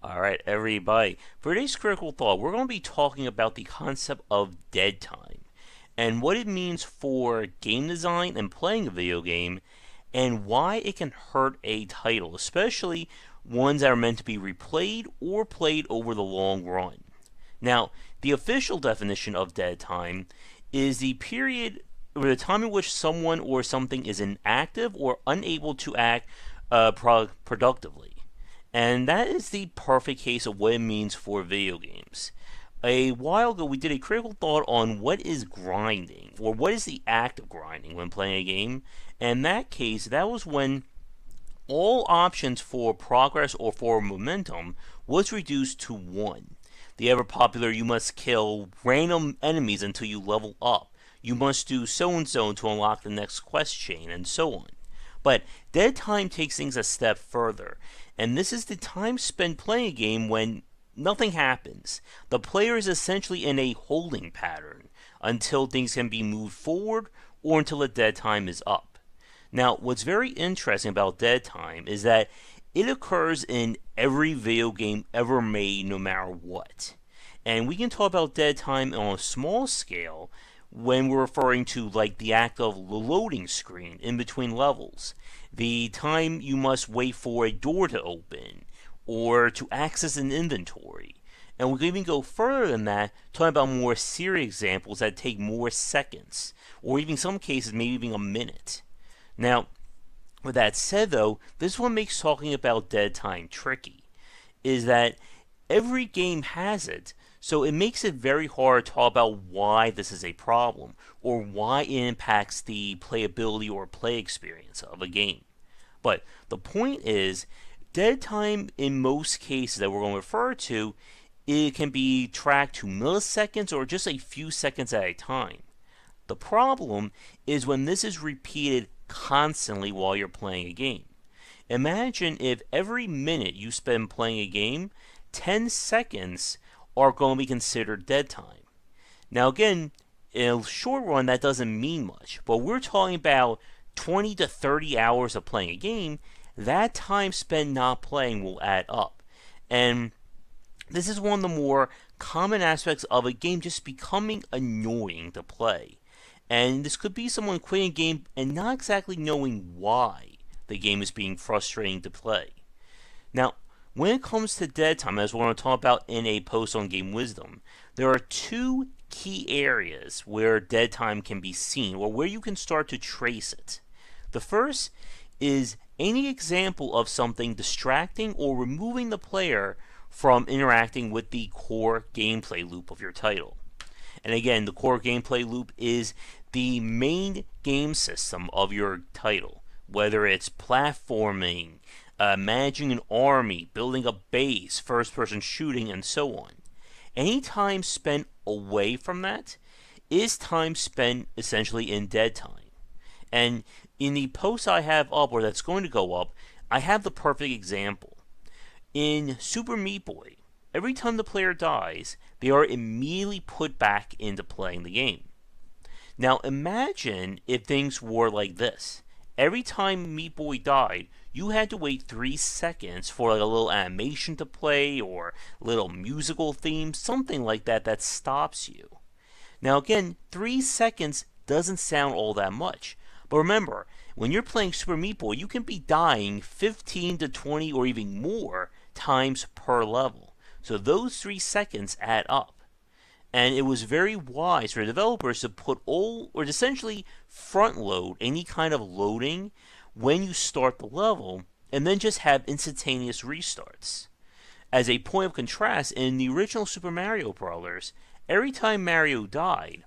Alright, everybody. For today's critical thought, we're going to be talking about the concept of dead time and what it means for game design and playing a video game and why it can hurt a title, especially ones that are meant to be replayed or played over the long run. Now, the official definition of dead time is the period or the time in which someone or something is inactive or unable to act productively. And that is the perfect case of what it means for video games. A while ago, we did a critical thought on what is grinding, or what is the act of grinding when playing a game. And in that case, that was when all options for progress or for momentum was reduced to one. The ever popular, you must kill random enemies until you level up. You must do so-and-so to unlock the next quest chain, and so on. But dead time takes things a step further, and this is the time spent playing a game when nothing happens. The player is essentially in a holding pattern until things can be moved forward or until the dead time is up. Now, what's very interesting about dead time is that it occurs in every video game ever made, no matter what. And we can talk about dead time on a small scale when we're referring to like the act of the loading screen in between levels, the time you must wait for a door to open, or to access an inventory. And we can even go further than that, talking about more serious examples that take more seconds, or even some cases maybe even a minute. Now, with that said though, this is what makes talking about dead time tricky, is that every game has it, so it makes it very hard to talk about why this is a problem, or why it impacts the playability or play experience of a game. But the point is, dead time in most cases that we're going to refer to, it can be tracked to milliseconds or just a few seconds at a time. The problem is when this is repeated constantly while you're playing a game. Imagine if every minute you spend playing a game, 10 seconds are going to be considered dead time. Now again, in a short run that doesn't mean much, but we're talking about 20 to 30 hours of playing a game. That time spent not playing will add up. And this is one of the more common aspects of a game just becoming annoying to play. And this could be someone quitting a game and not exactly knowing why the game is being frustrating to play. Now, when it comes to dead time, as we're going to talk about in a post on Game Wisdom, there are two key areas where dead time can be seen, or where you can start to trace it. The first is any example of something distracting or removing the player from interacting with the core gameplay loop of your title. And again, the core gameplay loop is the main game system of your title, whether it's platforming, managing an army, building a base, first-person shooting, and so on. Any time spent away from that is time spent essentially in dead time. And in the post I have up, or that's going to go up, I have the perfect example. In Super Meat Boy, every time the player dies, they are immediately put back into playing the game. Now imagine if things were like this. Every time Meat Boy died, you had to wait 3 seconds for like a little animation to play or a little musical theme, something like that that stops you. Now again, 3 seconds doesn't sound all that much. But remember, when you're playing Super Meat Boy, you can be dying 15 to 20 or even more times per level. So those 3 seconds add up. And it was very wise for developers to put or essentially front load any kind of loading when you start the level, and then just have instantaneous restarts. As a point of contrast, in the original Super Mario Bros., every time Mario died,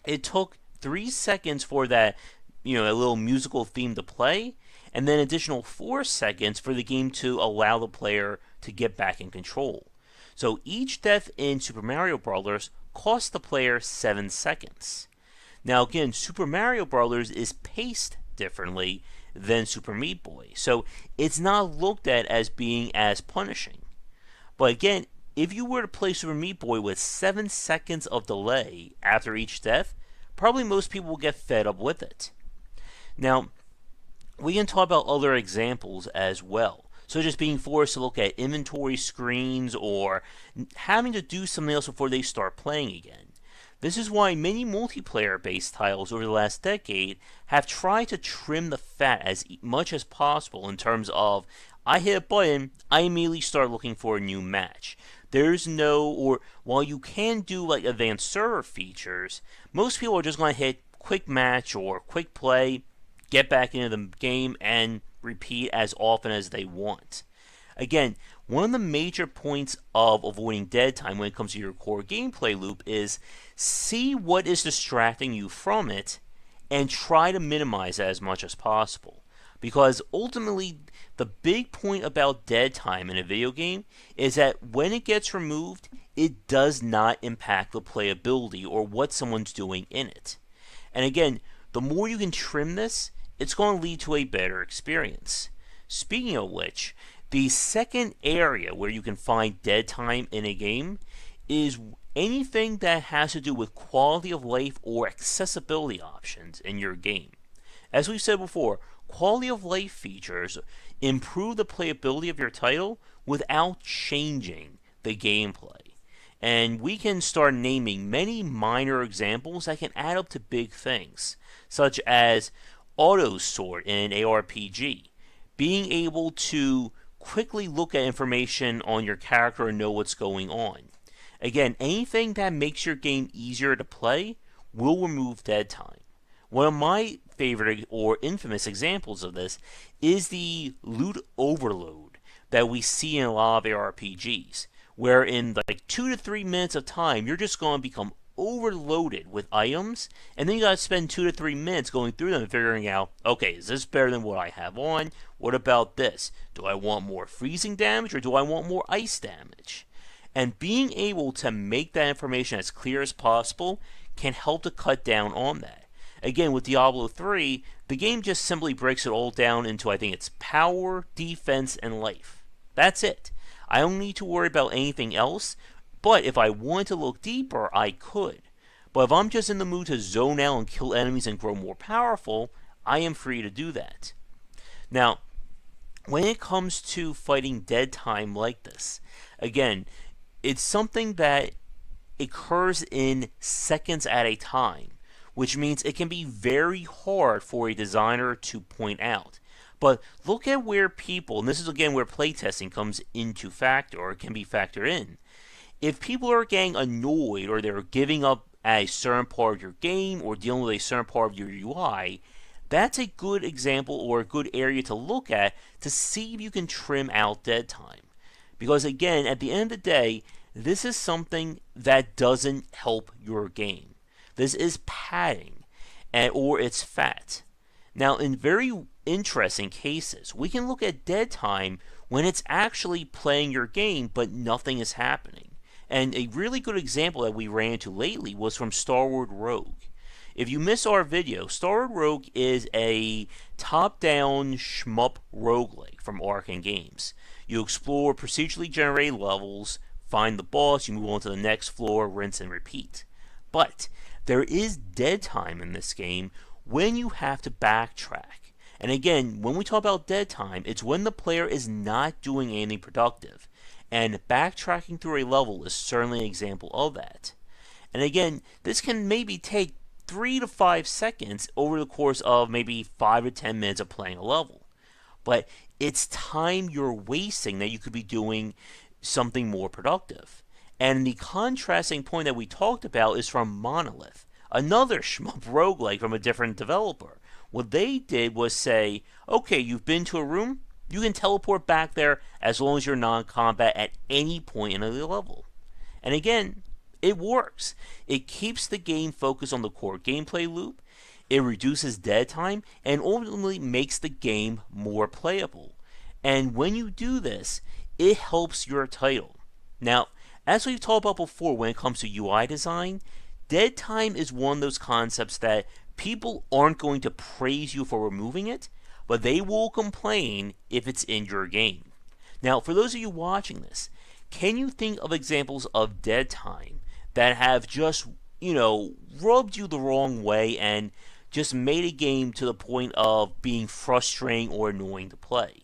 it took 3 seconds for that, a little musical theme to play, and then additional 4 seconds for the game to allow the player to get back in control. So each death in Super Mario Bros. Cost the player 7 seconds. Now again, Super Mario Bros. Is paced differently than Super Meat Boy, so it's not looked at as being as punishing. But again, if you were to play Super Meat Boy with 7 seconds of delay after each death, probably most people will get fed up with it. Now, we can talk about other examples as well. such as being forced to look at inventory screens or having to do something else before they start playing again. This is why many multiplayer-based titles over the last decade have tried to trim the fat as much as possible in terms of, I hit a button, I immediately start looking for a new match. There's no, or while you can do like advanced server features, most people are just going to hit quick match or quick play, get back into the game, and repeat as often as they want. Again, one of the major points of avoiding dead time when it comes to your core gameplay loop is see what is distracting you from it and try to minimize that as much as possible. Because ultimately, the big point about dead time in a video game is that when it gets removed, it does not impact the playability or what someone's doing in it. And again, the more you can trim this, it's going to lead to a better experience. Speaking of which, the second area where you can find dead time in a game is anything that has to do with quality of life or accessibility options in your game. As we've said before, quality of life features improve the playability of your title without changing the gameplay. And we can start naming many minor examples that can add up to big things, such as auto sort in an ARPG, being able to quickly look at information on your character and know what's going on. Again, anything that makes your game easier to play will remove dead time. One of my favorite or infamous examples of this is the loot overload that we see in a lot of ARPGs, where in like 2 to 3 minutes of time, you're just going to become overloaded with items, and then you gotta spend 2 to 3 minutes going through them and figuring out, okay, is this better than what I have on? What about this? Do I want more freezing damage or do I want more ice damage? And being able to make that information as clear as possible can help to cut down on that. Again, with Diablo 3, the game just simply breaks it all down into, I think it's power, defense, and life. That's it. I don't need to worry about anything else, but if I wanted to look deeper, I could. But if I'm just in the mood to zone out and kill enemies and grow more powerful, I am free to do that. Now, when it comes to fighting dead time like this, again, it's something that occurs in seconds at a time, which means it can be very hard for a designer to point out. But look at where people, and this is again where playtesting comes into factor, or can be factored in. If people are getting annoyed or they're giving up at a certain part of your game or dealing with a certain part of your UI, that's a good example or a good area to look at to see if you can trim out dead time. Because again, at the end of the day, this is something that doesn't help your game. This is padding, or it's fat. Now, in very interesting cases, we can look at dead time when it's actually playing your game but nothing is happening. And a really good example that we ran into lately was from Starward Rogue. If you missed our video, Starward Rogue is a top-down shmup roguelike from Arcane Games. You explore procedurally generated levels, find the boss, you move on to the next floor, rinse and repeat. But there is dead time in this game when you have to backtrack. And again, when we talk about dead time, it's when the player is not doing anything productive. And backtracking through a level is certainly an example of that. And again, this can maybe take 3 to 5 seconds over the course of maybe 5 to 10 minutes of playing a level. But it's time you're wasting that you could be doing something more productive. And the contrasting point that we talked about is from Monolith, another shmup roguelike from a different developer. What they did was say, okay, you've been to a room, you can teleport back there as long as you're non-combat at any point in the level. And again, it works. It keeps the game focused on the core gameplay loop, it reduces dead time, and ultimately makes the game more playable. And when you do this, it helps your title. Now, as we've talked about before when it comes to UI design, dead time is one of those concepts that people aren't going to praise you for removing it, but they will complain if it's in your game. Now, for those of you watching this, can you think of examples of dead time that have just, rubbed you the wrong way and just made a game to the point of being frustrating or annoying to play?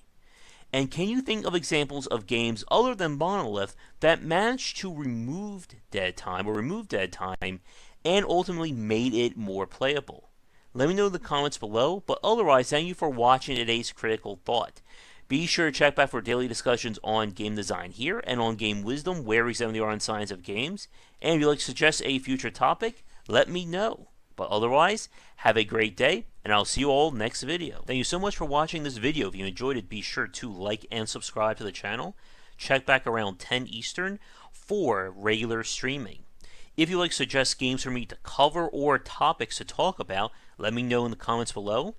And can you think of examples of games other than Monolith that managed to remove dead time and ultimately made it more playable? Let me know in the comments below, but otherwise, thank you for watching today's Critical Thought. Be sure to check back for daily discussions on game design here and on Game Wisdom, where we examine the art and science of games. And if you'd like to suggest a future topic, let me know. But otherwise, have a great day, and I'll see you all next video. Thank you so much for watching this video. If you enjoyed it, be sure to like and subscribe to the channel. Check back around 10 Eastern for regular streaming. If you'd like to suggest games for me to cover or topics to talk about, let me know in the comments below.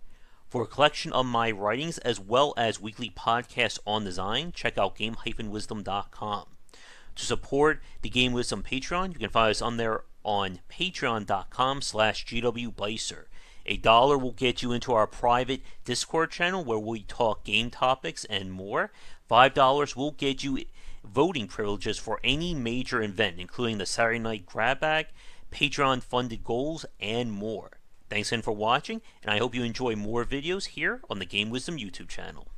For a collection of my writings as well as weekly podcasts on design, check out game-wisdom.com. To support the Game Wisdom Patreon, you can find us on there on patreon.com/gwbycer. $1 will get you into our private Discord channel where we talk game topics and more. $5 will get you voting privileges for any major event, including the Saturday Night Grab Bag, Patreon-funded goals, and more. Thanks again for watching, and I hope you enjoy more videos here on the Game Wisdom YouTube channel.